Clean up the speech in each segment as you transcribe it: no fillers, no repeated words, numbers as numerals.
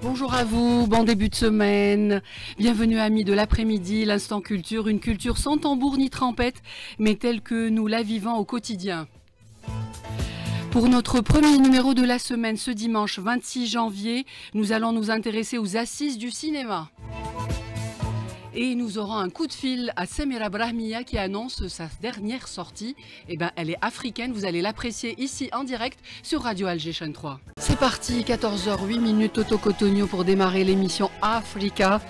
Bonjour à vous, bon début de semaine. Bienvenue amis de l'après-midi, l'instant culture, une culture sans tambour ni trompette, mais telle que nous la vivons au quotidien. Pour notre premier numéro de la semaine, ce dimanche 26 janvier, nous allons nous intéresser aux assises du cinéma. Et nous aurons un coup de fil à Semira Brahmia qui annonce sa dernière sortie. Elle est africaine, vous allez l'apprécier ici en direct sur Radio Alger Chaîne 3. C'est parti, 14h08 Toto Cotonio pour démarrer l'émission Africa.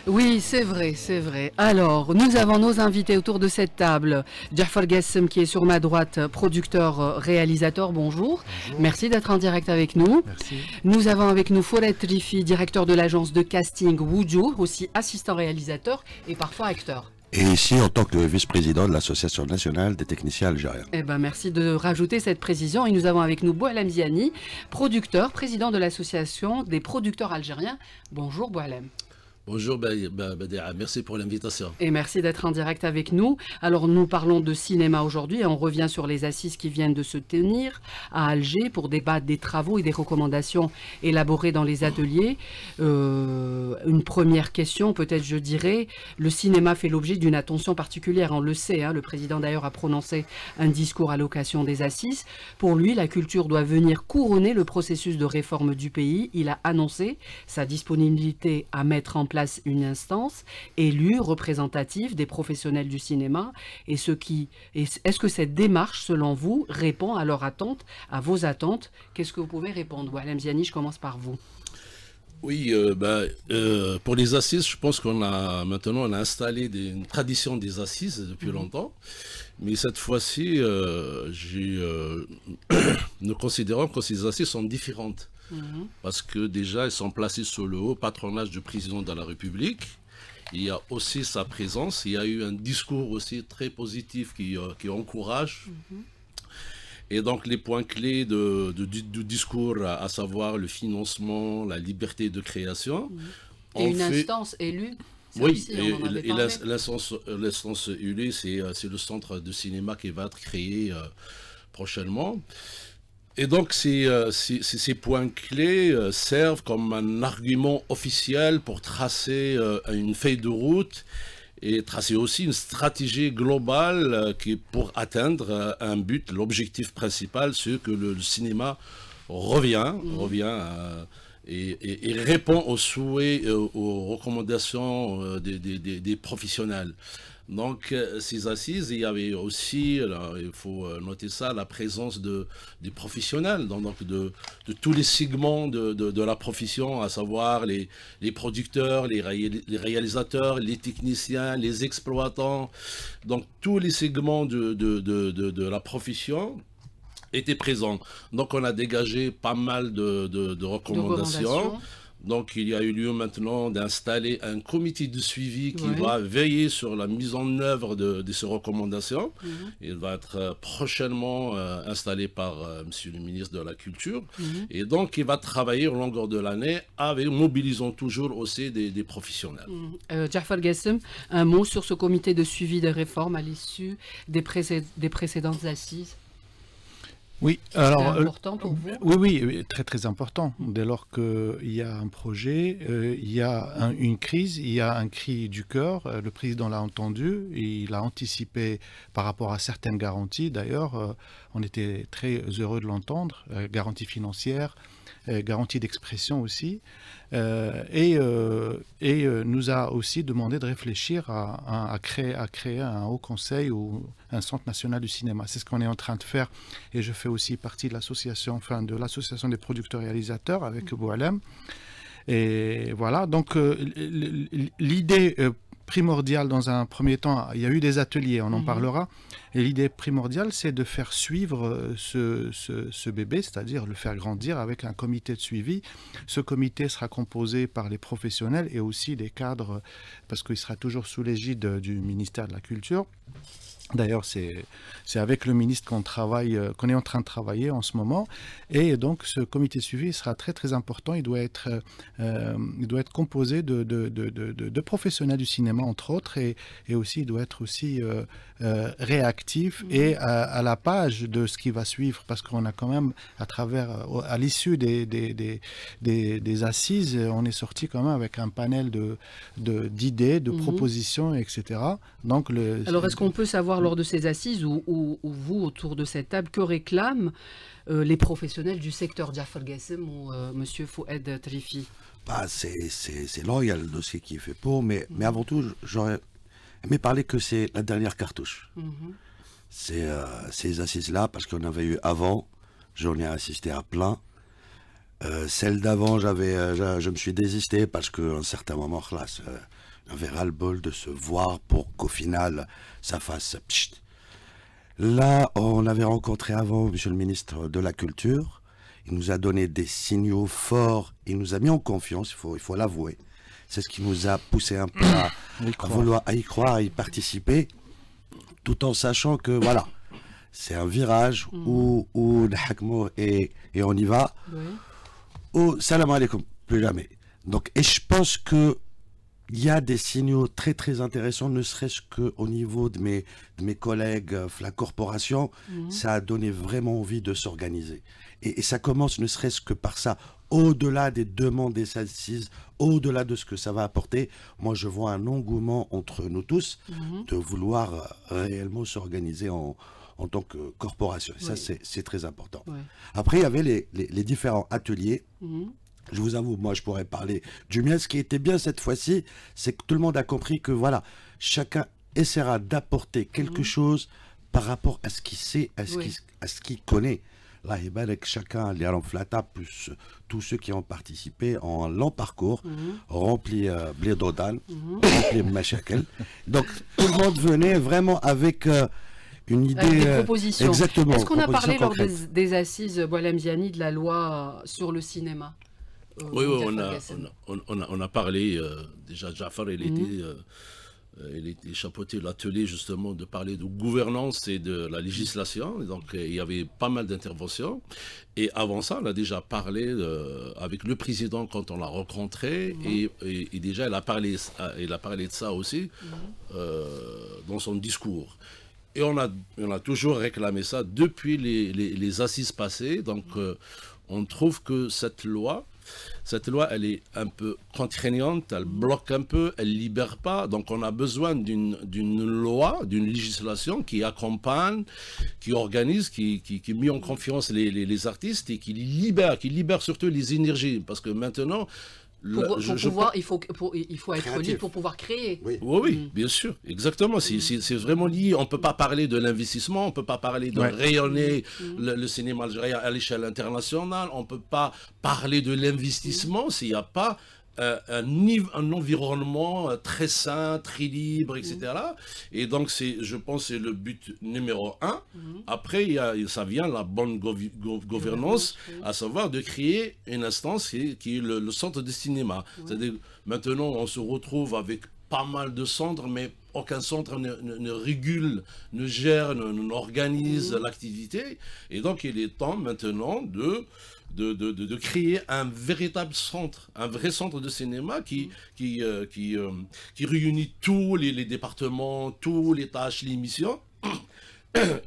Oui, c'est vrai, c'est vrai. Alors, nous avons nos invités autour de cette table. Jafar Gassem qui est sur ma droite, producteur, réalisateur, bonjour. Bonjour. Merci d'être en direct avec nous. Merci. Nous avons avec nous Fouret Rifi, directeur de l'agence de casting Wuju, aussi assistant réalisateur et parfois acteur. Et ici, en tant que vice-président de l'Association nationale des techniciens algériens. Merci de rajouter cette précision. Et nous avons avec nous Boualem Ziani, producteur, président de l'Association des producteurs algériens. Bonjour Boualem. Bonjour Badia, merci pour l'invitation. Et merci d'être en direct avec nous. Alors nous parlons de cinéma aujourd'hui et on revient sur les assises qui viennent de se tenir à Alger pour débattre des travaux et des recommandations élaborées dans les ateliers. Une première question, peut-être je dirais, le cinéma fait l'objet d'une attention particulière, on le sait, hein, le président d'ailleurs a prononcé un discours à l'occasion des assises. Pour lui, la culture doit venir couronner le processus de réforme du pays. Il a annoncé sa disponibilité à mettre en place une instance élue, représentative des professionnels du cinéma. Est-ce que cette démarche, selon vous, répond à leurs attentes, à vos attentes? Qu'est-ce que vous pouvez répondre? Boualem Ziani, je commence par vous. Oui, pour les assises, je pense qu'on a maintenant installé une tradition des assises depuis longtemps. Mais cette fois-ci, nous considérons que ces assises sont différentes. Parce que déjà, elles sont placées sous le haut patronage du président de la République. Il y a aussi sa présence. Il y a eu un discours aussi très positif qui encourage. Et donc, les points clés du discours, à savoir le financement, la liberté de création. Et une instance élue. Oui, et l'instance élue, c'est le centre de cinéma qui va être créé prochainement. Et donc, ces points clés servent comme un argument officiel pour tracer une feuille de route et tracer aussi une stratégie globale pour atteindre un but, l'objectif principal, c'est que le cinéma revient et répond aux souhaits, aux recommandations des professionnels. Donc, ces assises, il y avait aussi, là, il faut noter ça, la présence des professionnels, donc de tous les segments de la profession, à savoir les producteurs, les réalisateurs, les techniciens, les exploitants. Donc, tous les segments de la profession étaient présents. Donc, on a dégagé pas mal de recommandations. Donc, il y a eu lieu maintenant d'installer un comité de suivi qui va veiller sur la mise en œuvre de ces recommandations. Il va être prochainement installé par Monsieur le ministre de la Culture. Et donc, il va travailler au longueur de l'année mobilisant toujours aussi des professionnels. Jafar Gassem, un mot sur ce comité de suivi des réformes à l'issue des précédentes assises? Oui, alors c'est important pour vous? Oui, très très important. Dès lors qu'il y a un projet, il y a une crise, il y a un cri du cœur. Le président l'a entendu, il a anticipé par rapport à certaines garanties. D'ailleurs, on était très heureux de l'entendre, garantie financière, garantie d'expression aussi, et nous a aussi demandé de réfléchir à créer un haut conseil ou un centre national du cinéma. C'est ce qu'on est en train de faire, et je fais aussi partie de l'association des producteurs réalisateurs avec Boualem. Et voilà, donc l'idée primordiale dans un premier temps, il y a eu des ateliers, on en parlera, et l'idée primordiale, c'est de faire suivre ce bébé, c'est-à-dire le faire grandir avec un comité de suivi. Ce comité sera composé par les professionnels et aussi des cadres, parce qu'il sera toujours sous l'égide du ministère de la Culture. D'ailleurs, c'est avec le ministre qu'on est en train de travailler en ce moment. Et donc, ce comité de suivi sera très, très important. Il doit être composé de professionnels du cinéma, entre autres, et aussi, il doit être aussi réactif et à la page de ce qui va suivre, parce qu'on a quand même, à l'issue des assises, on est sorti quand même avec un panel d'idées, de propositions, etc. Donc, alors, est-ce qu'on peut savoir lors de ces assises ou vous, autour de cette table, que réclament les professionnels du secteur Jafar Gassem ou Monsieur Fouad Trifi? Bah, c'est là, il y a le dossier qui est fait pour, mais avant tout, j'aurais aimé parler que c'est la dernière cartouche. C'est ces assises-là, parce qu'on avait eu avant, j'en ai assisté à plein. Celle d'avant, je me suis désisté parce qu'à un certain moment, j'avais ras-le-bol de se voir pour qu'au final, ça fasse pchit. Là, on avait rencontré avant Monsieur le ministre de la Culture. Il nous a donné des signaux forts. Il nous a mis en confiance, il faut l'avouer. C'est ce qui nous a poussé un peu à vouloir y croire, à y participer, tout en sachant que, voilà, c'est un virage où et on y va. Ou salam alaikum, plus jamais. Donc, et je pense que il y a des signaux très très intéressants, ne serait-ce qu'au niveau de mes collègues, la corporation, ça a donné vraiment envie de s'organiser. Et ça commence ne serait-ce que par ça, au-delà des demandes des assises, au-delà de ce que ça va apporter. Moi, je vois un engouement entre nous tous de vouloir réellement s'organiser en tant que corporation. Et ça, c'est très important. Après, il y avait les différents ateliers. Je vous avoue, moi, je pourrais parler du mien. Ce qui était bien cette fois-ci, c'est que tout le monde a compris que, voilà, chacun essaiera d'apporter quelque chose par rapport à ce qu'il sait, à ce qu'il connaît. Là, il y a chacun, les Flata, plus tous ceux qui ont participé en long parcours, rempli Blidodan, rempli Machakel. Donc, tout le monde venait vraiment avec une idée. Avec des propositions. Exactement. Est-ce qu'on a parlé lors des assises, Boualem Ziani, de la loi sur le cinéma? Oui, on a parlé, déjà Jafar, il était chapeauté l'atelier justement de parler de gouvernance et de la législation, donc il y avait pas mal d'interventions. Et avant ça, on a déjà parlé avec le président quand on l'a rencontré, et déjà il a parlé de ça aussi dans son discours. Et on a toujours réclamé ça depuis les assises passées, donc on trouve que cette loi, elle est un peu contraignante, elle bloque un peu, elle ne libère pas. Donc on a besoin d'une loi, d'une législation qui accompagne, qui organise, qui met en confiance les artistes et qui libère surtout les énergies. Parce que maintenant... il faut être libre pour pouvoir créer. Oui, bien sûr, exactement. C'est vraiment lié. On ne peut pas parler de l'investissement, on ne peut pas parler de rayonner le cinéma algérien à l'échelle internationale, on ne peut pas parler de l'investissement s'il n'y a pas un environnement très sain, très libre, etc. Et donc, je pense, c'est le but numéro 1. Après, ça vient la bonne gouvernance, à savoir de créer une instance qui est le centre de cinéma. C'est-à-dire, maintenant, on se retrouve avec pas mal de centres, mais aucun centre ne régule, ne gère, n'organise l'activité. Et donc, il est temps maintenant de créer un véritable centre, un vrai centre de cinéma qui réunit tous les départements, toutes les tâches, les missions.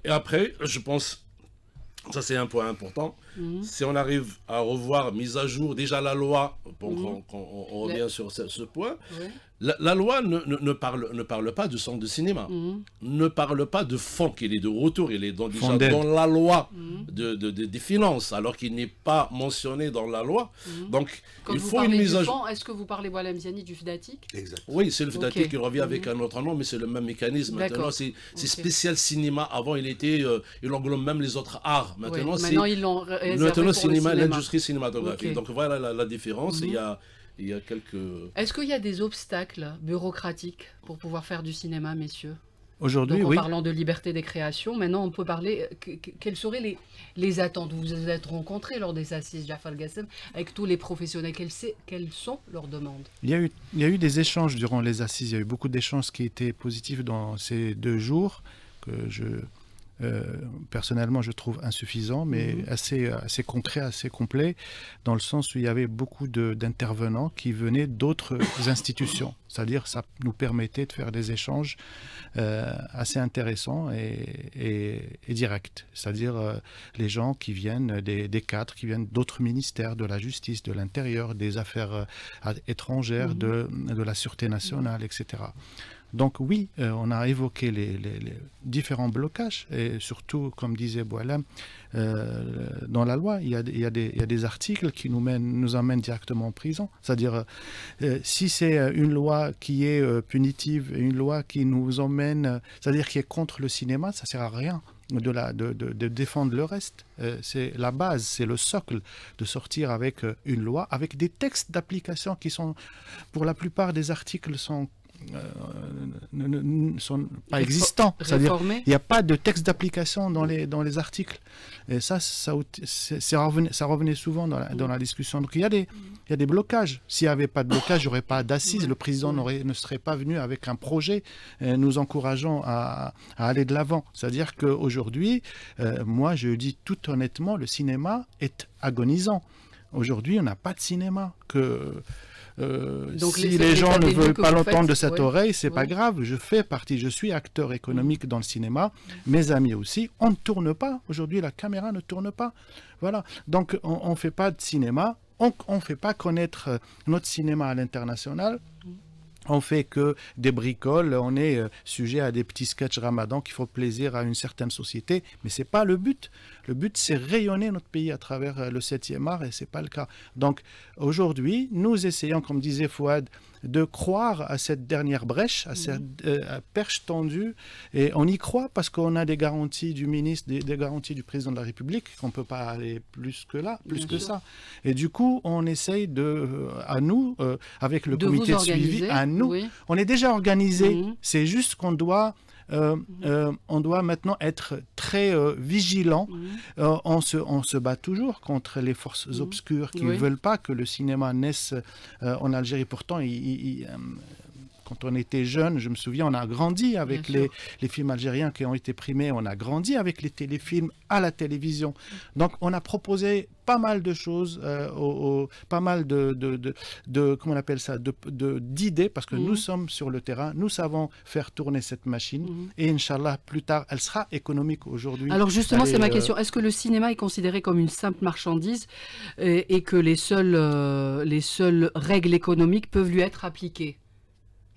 Et après, je pense, ça c'est un point important, si on arrive à revoir, mise à jour déjà la loi, on revient sur ce point, la loi ne parle pas de centre de cinéma, ne parle pas de fonds, qu'il est de retour, il est déjà dans la loi des finances, alors qu'il n'est pas mentionné dans la loi. Donc, quand il faut une mise à jour. Est-ce que vous parlez, Boualem Ziani, du FDATIC? Oui, c'est le FDATIC qui revient avec un autre nom, mais c'est le même mécanisme. Maintenant, c'est spécial cinéma. Avant, il englobe même les autres arts. Maintenant, le cinéma, l'industrie cinématographique. Donc voilà la différence. Il y a quelques... Est-ce qu'il y a des obstacles bureaucratiques pour pouvoir faire du cinéma, messieurs? Aujourd'hui, en parlant de liberté des créations, maintenant on peut parler, quelles seraient les attentes? Vous vous êtes rencontrés lors des assises Jafar Gassem avec tous les professionnels, quelles sont leurs demandes? Il y a eu des échanges durant les assises, il y a eu beaucoup d'échanges qui étaient positifs dans ces 2 jours. que personnellement je trouve insuffisant, mais assez concret, assez complet, dans le sens où il y avait beaucoup d'intervenants qui venaient d'autres institutions. C'est-à-dire ça nous permettait de faire des échanges assez intéressants et directs. C'est-à-dire les gens qui viennent, des cadres qui viennent d'autres ministères, de la justice, de l'intérieur, des affaires étrangères, de la sûreté nationale, etc. Donc oui, on a évoqué les différents blocages et surtout, comme disait Boualem, dans la loi, il y a des articles qui nous emmènent directement en prison. C'est-à-dire, si c'est une loi qui est punitive, une loi qui nous emmène, c'est-à-dire qui est contre le cinéma, ça ne sert à rien de défendre le reste. C'est la base, c'est le socle de sortir avec une loi, avec des textes d'application qui sont, pour la plupart des articles, ne sont pas existants. C'est-à-dire il n'y a pas de texte d'application dans les articles. Et ça revenait souvent dans la discussion. Donc il y a des blocages. S'il n'y avait pas de blocage, il n'y aurait pas d'assises. Le président ne serait pas venu avec un projet nous encourageant à aller de l'avant. C'est-à-dire qu'aujourd'hui, moi je dis tout honnêtement, le cinéma est agonisant. Aujourd'hui, on n'a pas de cinéma. Donc si les gens ne veulent pas l'entendre de cette oreille, c'est pas grave, je suis acteur économique dans le cinéma, mes amis aussi, on ne tourne pas, aujourd'hui la caméra ne tourne pas, voilà, donc on ne fait pas de cinéma, on ne fait pas connaître notre cinéma à l'international. On fait que des bricoles, on est sujet à des petits sketchs ramadan qui font plaisir à une certaine société, mais ce n'est pas le but. Le but, c'est rayonner notre pays à travers le 7e art et ce n'est pas le cas. Donc aujourd'hui, nous essayons, comme disait Fouad, de croire à cette dernière brèche, à cette perche tendue, et on y croit parce qu'on a des garanties du ministre, des garanties du président de la République, qu'on ne peut pas aller plus que ça. Et du coup, on essaye avec le comité de suivi, on est déjà organisé, c'est juste qu'on doit maintenant être très vigilant. On se bat toujours contre les forces obscures qui ne veulent pas que le cinéma naisse en Algérie. Pourtant, quand on était jeune, je me souviens, on a grandi avec les films algériens qui ont été primés, on a grandi avec les téléfilms à la télévision. Donc on a proposé pas mal de choses, pas mal comment on appelle ça, d'idées, parce que nous sommes sur le terrain, nous savons faire tourner cette machine, et Inch'Allah, plus tard, elle sera économique aujourd'hui. Alors justement, c'est ma question, est-ce que le cinéma est considéré comme une simple marchandise et que les seules règles économiques peuvent lui être appliquées?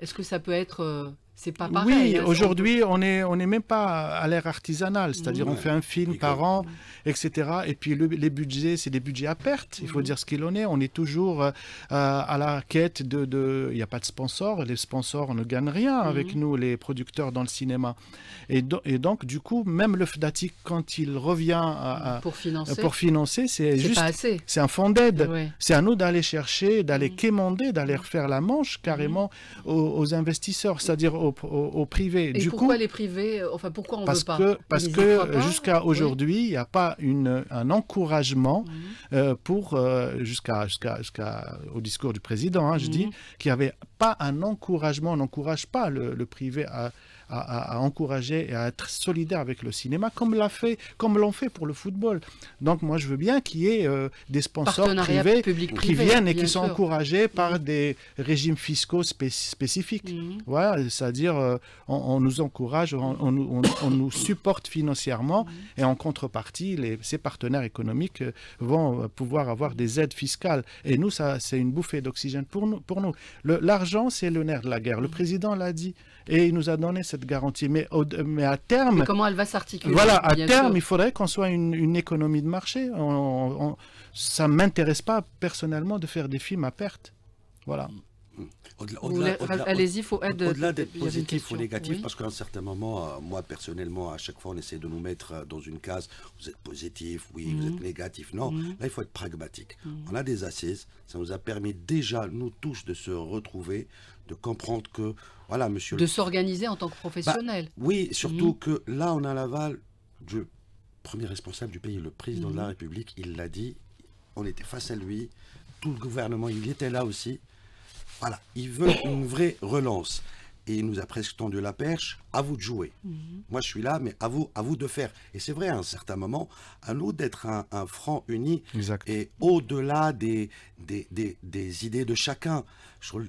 Est-ce que ça peut être... c'est pas pareil. Oui, aujourd'hui, on est même pas à l'ère artisanale, c'est-à-dire on fait un film par an, etc. Et puis les budgets, c'est des budgets à perte, il faut dire ce qu'il en est. On est toujours à la quête il n'y a pas de sponsors, les sponsors ne gagnent rien avec nous, les producteurs dans le cinéma. Et donc, du coup, même le FDATIC, quand il revient pour financer, c'est juste, pas assez. C'est un fonds d'aide. C'est à nous d'aller chercher, d'aller quémander, d'aller refaire la manche carrément aux investisseurs, c'est-à-dire au privé. Et pourquoi les privés, enfin pourquoi on ne veut pas? Parce que jusqu'à aujourd'hui, il n'y a pas un encouragement jusqu'au discours du président, je dis, qu'il n'y avait pas un encouragement, on n'encourage pas le privé à encourager et à être solidaire avec le cinéma, comme l'ont fait pour le football. Donc moi je veux bien qu'il y ait des sponsors privés qui viennent et qui sont encouragés par des régimes fiscaux spécifiques. Voilà, c'est-à-dire on nous encourage, on nous supporte financièrement et en contrepartie, ces partenaires économiques vont pouvoir avoir des aides fiscales. Et nous, ça c'est une bouffée d'oxygène pour nous. L'argent, c'est le nerf de la guerre. Le président l'a dit et il nous a donné cette garantie. Mais à terme... Mais comment elle va s'articuler? Voilà, à terme, il faudrait qu'on soit une économie de marché. Ça ne m'intéresse pas personnellement de faire des films à perte. Voilà. Allez-y, il faut être... Au-delà d'être positif ou négatif, parce qu'à un certain moment, moi personnellement, à chaque fois on essaie de nous mettre dans une case, vous êtes positif, oui, vous êtes négatif. Non, là il faut être pragmatique. On a des assises, ça nous a permis déjà, nous tous, de se retrouver, de comprendre que, voilà, monsieur... De s'organiser en tant que professionnel. Oui, surtout que là on a l'aval du premier responsable du pays, le président de la République, il l'a dit, on était face à lui, tout le gouvernement, il était là aussi. Voilà, il veut une vraie relance. et il nous a presque tendu la perche, à vous de jouer. Moi, je suis là, mais à vous de faire. Et c'est vrai, à un certain moment, à nous d'être un front uni, Exact. et au-delà des idées de chacun.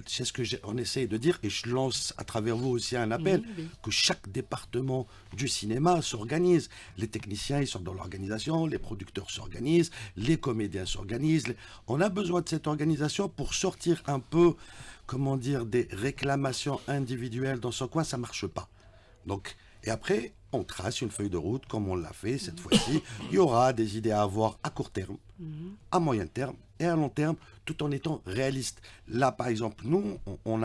C'est ce qu'on essaye de dire, et je lance à travers vous aussi un appel, que chaque département du cinéma s'organise. Les techniciens, ils sont dans l'organisation, les producteurs s'organisent, les comédiens s'organisent. On a besoin de cette organisation pour sortir un peu, comment dire, des réclamations individuelles dans son coin, ça ne marche pas. Donc, et après, on trace une feuille de route, comme on l'a fait cette fois-ci. Il y aura des idées à avoir à court terme, à moyen terme et à long terme, tout en étant réaliste. Là, par exemple, nous, on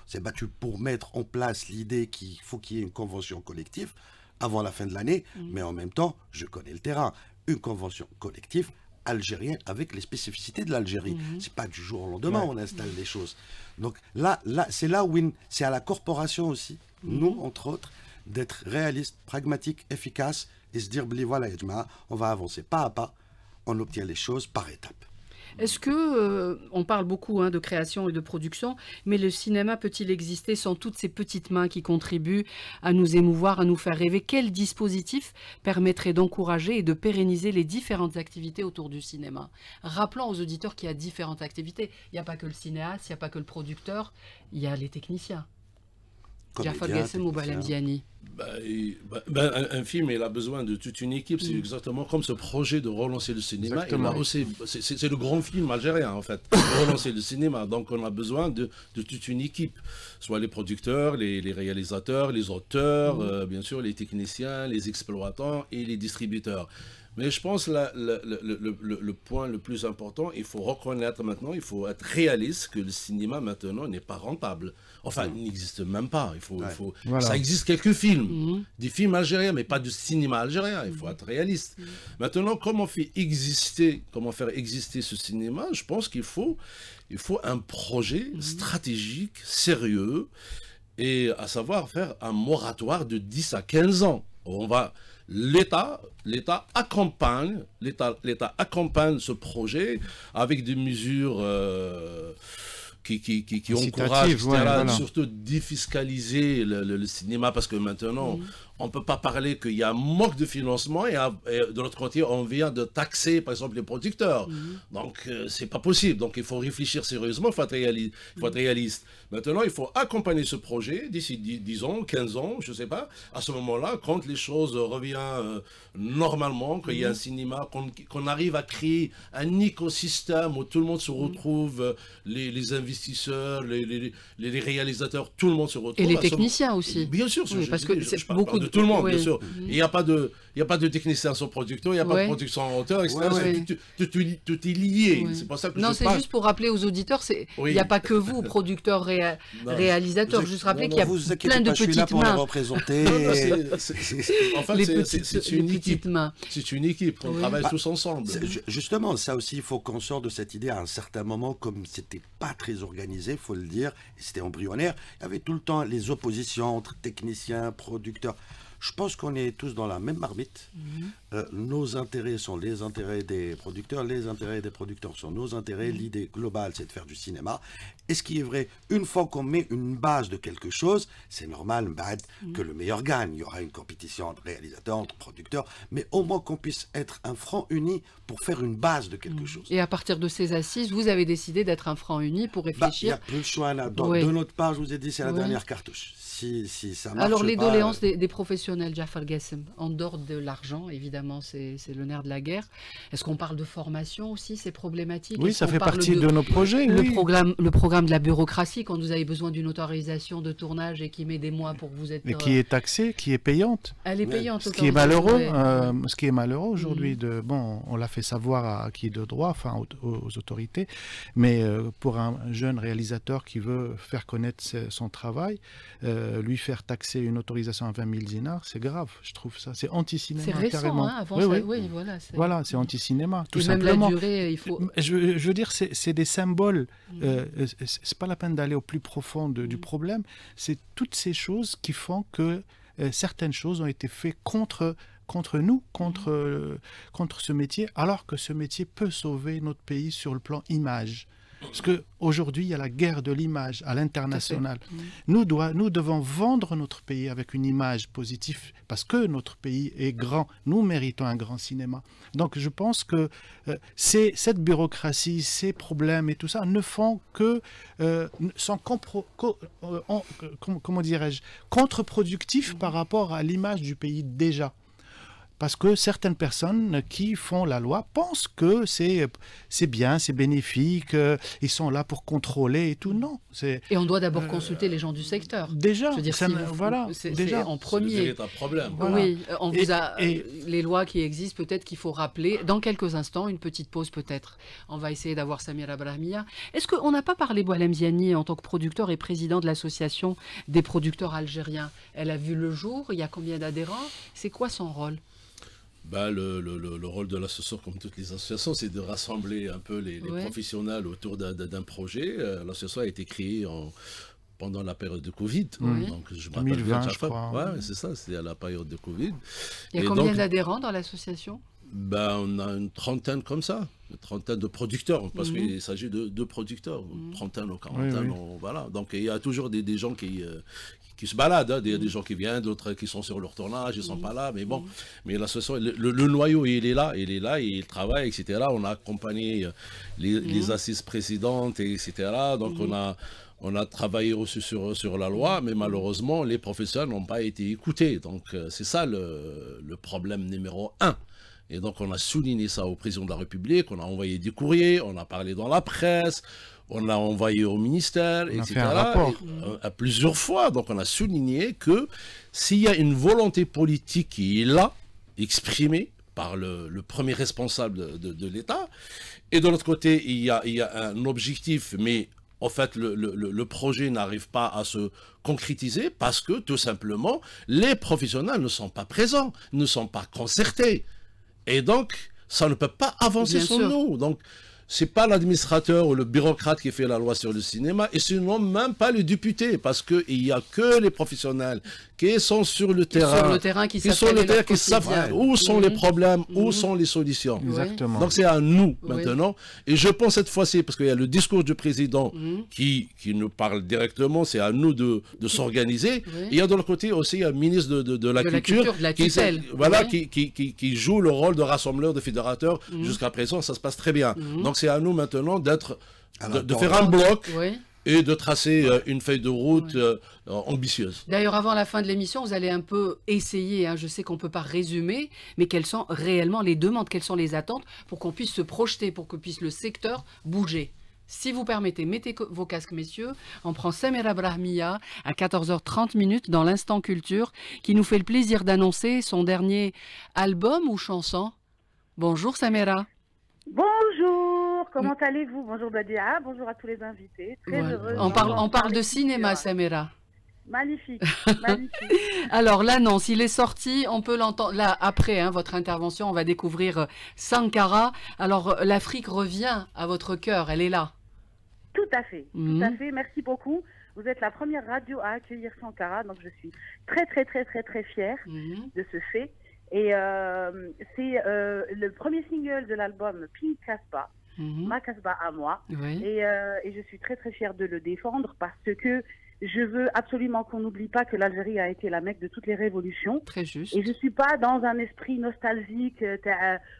s'est battu pour mettre en place l'idée qu'il faut qu'il y ait une convention collective avant la fin de l'année, mais en même temps, je connais le terrain. Une convention collective algérienne avec les spécificités de l'Algérie. C'est pas du jour au lendemain on installe les choses. Donc là c'est là où c'est à la corporation aussi, nous entre autres, d'être réaliste, pragmatique, efficace et se dire voilà, on va avancer pas à pas, on obtient les choses par étapes. Est-ce que, on parle beaucoup de création et de production, mais le cinéma peut-il exister sans toutes ces petites mains qui contribuent à nous émouvoir, à nous faire rêver? Quel dispositif permettrait d'encourager et de pérenniser les différentes activités autour du cinéma? Rappelons aux auditeurs qu'il y a différentes activités. Il n'y a pas que le cinéaste, il n'y a pas que le producteur, il y a les techniciens. Jafar Gassem ou Balam Ziani? Un film, il a besoin de toute une équipe. C'est exactement comme ce projet de relancer le cinéma. C'est le grand film algérien, en fait, de relancer le cinéma. Donc, on a besoin de toute une équipe, soit les producteurs, les réalisateurs, les auteurs, bien sûr, les techniciens, les exploitants et les distributeurs. Mais je pense que le point le plus important, il faut reconnaître maintenant, il faut être réaliste que le cinéma maintenant n'est pas rentable. Enfin, il n'existe même pas. Voilà. Ça existe quelques films, des films algériens, mais pas de cinéma algérien. Il faut être réaliste. Maintenant, comment faire exister ce cinéma? Je pense qu'il faut un projet stratégique, sérieux, et à savoir faire un moratoire de 10 à 15 ans. L'État accompagne ce projet avec des mesures qui encouragent, surtout défiscaliser le cinéma, parce que maintenant, on ne peut pas parler qu'il y a un manque de financement et de l'autre côté, on vient de taxer, par exemple, les producteurs. Donc, c'est pas possible. Donc, il faut réfléchir sérieusement, il faut être réaliste. Maintenant, il faut accompagner ce projet d'ici 10 ans, 15 ans, je ne sais pas. À ce moment-là, quand les choses reviennent normalement, qu'il y a un cinéma, qu'on arrive à créer un écosystème où tout le monde se retrouve, les investisseurs, les réalisateurs, tout le monde se retrouve. Et les techniciens aussi. Bien sûr, parce que c'est beaucoup de tout le monde, bien sûr. Il n'y a pas de technicien sans producteur, il n'y a pas de production sans auteur, etc. Tout est lié. C'est pour ça que c'est juste pour rappeler aux auditeurs, il n'y a pas que vous, producteurs, réalisateurs. Juste rappeler qu'il y a plein de petites mains. En fait, c'est une équipe. C'est une équipe, on travaille tous ensemble. Justement, ça aussi, il faut qu'on sorte de cette idée à un certain moment, comme c'était pas très organisé, il faut le dire, et c'était embryonnaire, il y avait tout le temps les oppositions entre techniciens, producteurs. Je pense qu'on est tous dans la même marmite. Nos intérêts sont les intérêts des producteurs, les intérêts des producteurs sont nos intérêts. L'idée globale, c'est de faire du cinéma. Et ce qui est vrai, une fois qu'on met une base de quelque chose, c'est normal que le meilleur gagne. Il y aura une compétition entre réalisateurs, entre producteurs, mais au moins qu'on puisse être un front uni pour faire une base de quelque chose. Et à partir de ces assises, vous avez décidé d'être un front uni pour réfléchir. Il n'y a plus le choix là. De notre part, je vous ai dit, c'est la dernière cartouche. Si ça marche. Alors, les doléances des professionnels, Jafar Gassem, en dehors de l'argent, évidemment, c'est le nerf de la guerre. Est-ce qu'on parle de formation aussi, c'est problématique? Oui, ça fait partie de nos projets. Le programme de la bureaucratie, quand vous avez besoin d'une autorisation de tournage et qui met des mois pour que vous êtes... Mais qui est taxée, qui est payante. Elle est payante. Ce qui est malheureux, aujourd'hui, on l'a fait savoir à qui de droit, enfin aux autorités, mais pour un jeune réalisateur qui veut faire connaître son travail, lui faire taxer une autorisation à 20 000 dinars, c'est grave, je trouve ça. C'est anti-cinéma. C'est récent, carrément. Avant voilà, c'est anti-cinéma, tout et simplement. Même la durée, il faut... je veux dire, c'est des symboles. C'est pas la peine d'aller au plus profond du problème. C'est toutes ces choses qui font que certaines choses ont été faites contre nous, contre ce métier, alors que ce métier peut sauver notre pays sur le plan image. Parce qu'aujourd'hui, il y a la guerre de l'image à l'international. Nous devons vendre notre pays avec une image positive parce que notre pays est grand. Nous méritons un grand cinéma. Donc je pense que cette bureaucratie, ces problèmes et tout ça ne font que sont comment dirais-je, contre-productifs par rapport à l'image du pays déjà. Parce que certaines personnes qui font la loi pensent que c'est bien, c'est bénéfique, ils sont là pour contrôler et tout. Non. Et on doit d'abord consulter les gens du secteur. Déjà, je veux dire, voilà, déjà en premier. C'est un véritable problème. Voilà. Oui, on vous a les lois qui existent, peut-être qu'il faut rappeler. Dans quelques instants, une petite pause peut-être. On va essayer d'avoir Samira Brahmia. Est-ce qu'on n'a pas parlé, Boualem Ziani, en tant que producteur et président de l'association des producteurs algériens? Elle a vu le jour, il y a combien d'adhérents? C'est quoi son rôle? Le rôle de l'association, comme toutes les associations, c'est de rassembler un peu les professionnels autour d'un projet. L'association a été créée pendant la période de Covid. Donc, je me rappelle bien, je crois. Ouais, c'est ça, c'était à la période de Covid. Il y a combien d'adhérents dans l'association? On a une trentaine comme ça, une trentaine de producteurs, parce qu'il s'agit de producteurs, une trentaine ou quarantaine, voilà. Donc il y a toujours des gens qui se baladent, hein, des gens qui viennent, d'autres qui sont sur leur tournage, ils ne sont pas là, mais bon, mais l'association, le noyau, il est là, il travaille, etc. On a accompagné les assises précédentes, etc. Donc on a travaillé aussi sur la loi, mais malheureusement, les professeurs n'ont pas été écoutés. Donc c'est ça le problème numéro 1. Et donc on a souligné ça au président de la République, on a envoyé des courriers, on a parlé dans la presse, on a envoyé au ministère, etc. Fait un rapport. À plusieurs fois. Donc on a souligné que s'il y a une volonté politique qui est là, exprimée par le premier responsable de l'État, et de l'autre côté, il y a un objectif, mais en fait, le projet n'arrive pas à se concrétiser parce que, tout simplement, les professionnels ne sont pas présents, ne sont pas concertés. Et donc, ça ne peut pas avancer sans nous. Donc, c'est pas l'administrateur ou le bureaucrate qui fait la loi sur le cinéma, et sinon même pas les députés, parce qu'il n'y a que les professionnels qui sont sur le terrain, qui savent où sont les problèmes, où sont les solutions. Exactement. Donc c'est à nous maintenant, et je pense cette fois-ci, parce qu'il y a le discours du président qui nous parle directement, c'est à nous de s'organiser, et il y a de l'autre côté aussi un ministre de la Culture, de la tutelle, qui joue le rôle de rassembleur, de fédérateur. Jusqu'à présent, ça se passe très bien. Donc c'est à nous maintenant de faire un bloc et de tracer une feuille de route ambitieuse. D'ailleurs, avant la fin de l'émission, vous allez un peu essayer, je sais qu'on ne peut pas résumer, mais quelles sont réellement les demandes, quelles sont les attentes pour qu'on puisse se projeter, pour que puisse le secteur bouger. Si vous permettez, mettez vos casques, messieurs. On prend Samira Brahmia à 14h30 dans l'Instant Culture, qui nous fait le plaisir d'annoncer son dernier album ou chanson. Bonjour Samira. Bonjour, comment allez-vous? Bonjour Badia, bonjour à tous les invités. Très heureuse. On parle de cinéma, Samira. Magnifique, magnifique. Alors l'annonce, il est sorti, on peut l'entendre. Là, après votre intervention, on va découvrir Sankara. Alors l'Afrique revient à votre cœur, elle est là. Tout à fait, tout à fait. Merci beaucoup. Vous êtes la première radio à accueillir Sankara, donc je suis très, très, très, très, très fière de ce fait. Et c'est le premier single de l'album Pink Kasbah, Ma Kasbah à moi. Et je suis très très fière de le défendre parce que je veux absolument qu'on n'oublie pas que l'Algérie a été la Mecque de toutes les révolutions. Très juste. Et je ne suis pas dans un esprit nostalgique,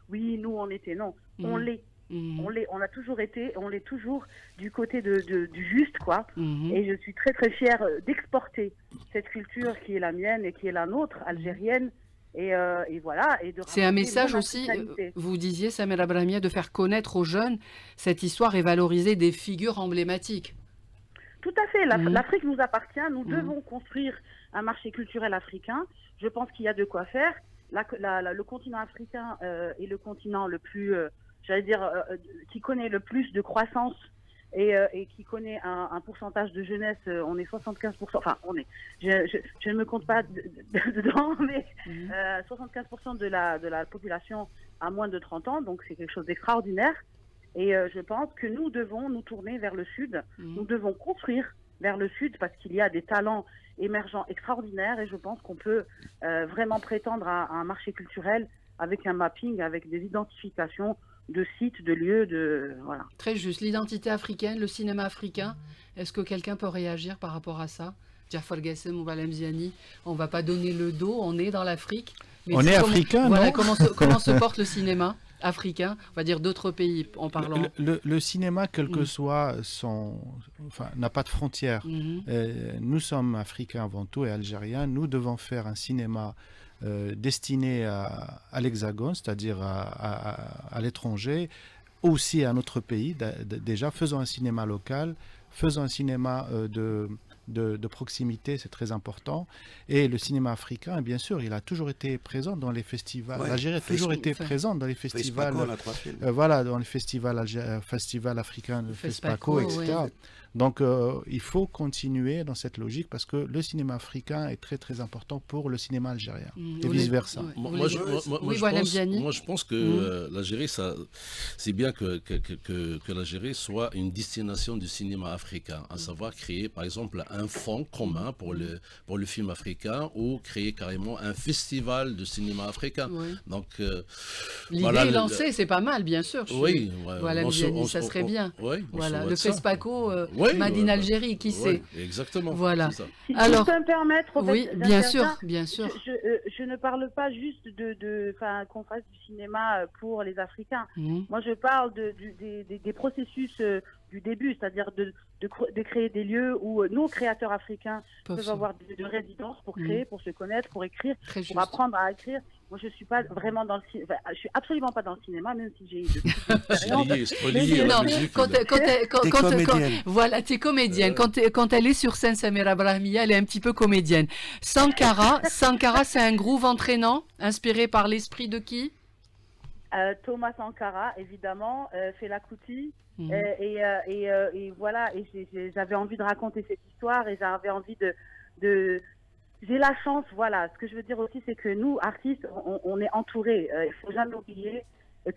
oui, nous on était, non, on l'est. On a toujours été, on l'est toujours du côté du juste, quoi. Et je suis très très fière d'exporter cette culture qui est la mienne et qui est la nôtre, algérienne. Et voilà. C'est un message aussi, vous disiez, Samira Brahmia, de faire connaître aux jeunes cette histoire et valoriser des figures emblématiques. Tout à fait. L'Afrique nous appartient. Nous devons construire un marché culturel africain. Je pense qu'il y a de quoi faire. Le continent africain est le continent le plus, qui connaît le plus de croissance et qui connaît un pourcentage de jeunesse, on est 75%, enfin je ne me compte pas dedans, mais 75% de la population a moins de 30 ans, donc c'est quelque chose d'extraordinaire. Et je pense que nous devons nous tourner vers le sud, nous devons construire vers le sud parce qu'il y a des talents émergents extraordinaires et je pense qu'on peut vraiment prétendre à un marché culturel avec un mapping, avec des identifications sites, de lieux, voilà. Très juste. L'identité africaine, le cinéma africain, est-ce que quelqu'un peut réagir par rapport à ça? Jafar Gassem ou Walem Ziani, on ne va pas donner le dos, on est dans l'Afrique. On est africain, voilà, non? comment se porte le cinéma africain, on va dire d'autres pays en parlant. Le cinéma, quel que soit n'a pas de frontières. Nous sommes africains avant tout et algériens. Nous devons faire un cinéma destiné à l'Hexagone, c'est-à-dire à l'étranger, aussi à notre pays. Déjà, faisons un cinéma local, faisons un cinéma de proximité, c'est très important. Et le cinéma africain, bien sûr, il a toujours été présent dans les festivals. Ouais, L'Algérie a toujours été présente dans les festivals. Voilà, dans les festivals africains, le FESPACO, etc. Ouais. Donc, il faut continuer dans cette logique parce que le cinéma africain est très très important pour le cinéma algérien et vice-versa. Moi, je pense que l'Algérie, c'est bien que l'Algérie soit une destination du cinéma africain, à savoir créer par exemple un fonds commun pour le film africain ou créer carrément un festival de cinéma africain. Donc, l'idée est lancée, c'est pas mal, bien sûr. Oui, voilà, ça serait bien. Voilà, le FESPACO. Madine Algérie, qui sait. Exactement. Voilà. Si alors, je peux me permettre, oui, bien sûr, bien sûr. Je ne parle pas juste qu'on fasse du cinéma pour les Africains. Moi, je parle des processus du début, c'est-à-dire de créer des lieux où nos créateurs africains peuvent avoir de résidences pour créer, pour se connaître, pour écrire, pour apprendre à écrire. Moi, je suis pas vraiment dans le cinéma. Je suis absolument pas dans le cinéma, même si j'ai eu voilà, tu es comédienne. Quand elle est sur scène, Samira Brahmiya, elle est un petit peu comédienne. Sankara, c'est un groove entraînant, inspiré par l'esprit de qui? Thomas Sankara, évidemment, Fela Kuti. Et voilà, et j'avais envie de raconter cette histoire et j'avais envie de j'ai la chance, voilà. Ce que je veux dire aussi, c'est que nous, artistes, on est entourés. Il ne faut jamais oublier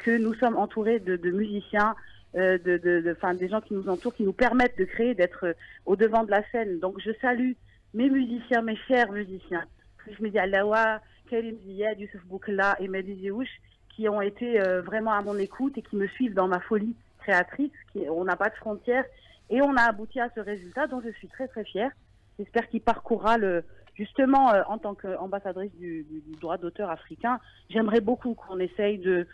que nous sommes entourés de musiciens, des gens qui nous entourent, qui nous permettent de créer, d'être au devant de la scène. Donc, je salue mes musiciens, mes chers musiciens. Je me dis Alawa, Karim Ziyad, Youssef Boukla et Mehdi Zéouch, qui ont été vraiment à mon écoute et qui me suivent dans ma folie créatrice. On n'a pas de frontières et on a abouti à ce résultat dont je suis très très fière. J'espère qu'il parcourra justement, en tant qu'ambassadrice du droit d'auteur africain, j'aimerais beaucoup qu'on essaye de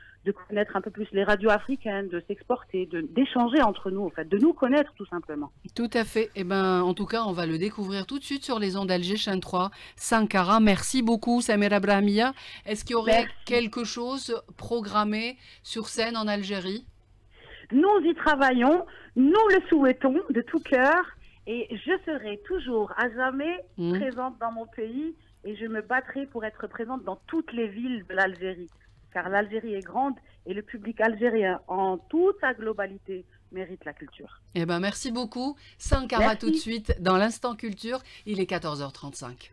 connaître un peu plus les radios africaines, de s'exporter, d'échanger entre nous, en fait, de nous connaître tout simplement. Tout à fait. Eh ben, en tout cas, on va le découvrir tout de suite sur les ondes d'Alger Chaîne 3. Sankara, merci beaucoup, Samira Brahmiya. Est-ce qu'il y aurait quelque chose programmé sur scène en Algérie? Nous y travaillons, nous le souhaitons de tout cœur. Et je serai toujours, à jamais, présente dans mon pays et je me battrai pour être présente dans toutes les villes de l'Algérie. Car l'Algérie est grande et le public algérien, en toute sa globalité, mérite la culture. Eh ben, merci beaucoup. Sankara tout de suite dans l'Instant Culture. Il est 14h35.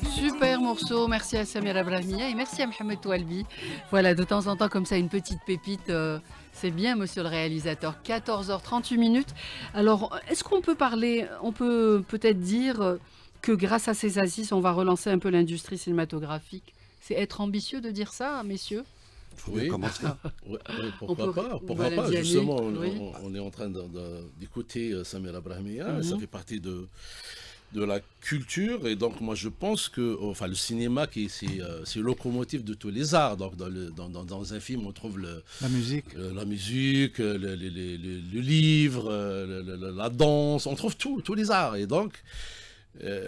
Super morceau, merci à Samira Brahmiya et merci à Mohamed Toualbi. Voilà, de temps en temps comme ça, une petite pépite, c'est bien monsieur le réalisateur. 14h38 minutes. Alors, est-ce qu'on peut parler, on peut peut-être dire que grâce à ces assises, on va relancer un peu l'industrie cinématographique? C'est être ambitieux de dire ça, messieurs? Oui, commencer. Pourquoi pas, justement, on est en train d'écouter Samira Brahmiya, ça fait partie de la culture, et donc moi je pense que le cinéma c'est le locomotive de tous les arts. Donc dans un film on trouve la musique, le livre, la danse, on trouve tous les arts. Et donc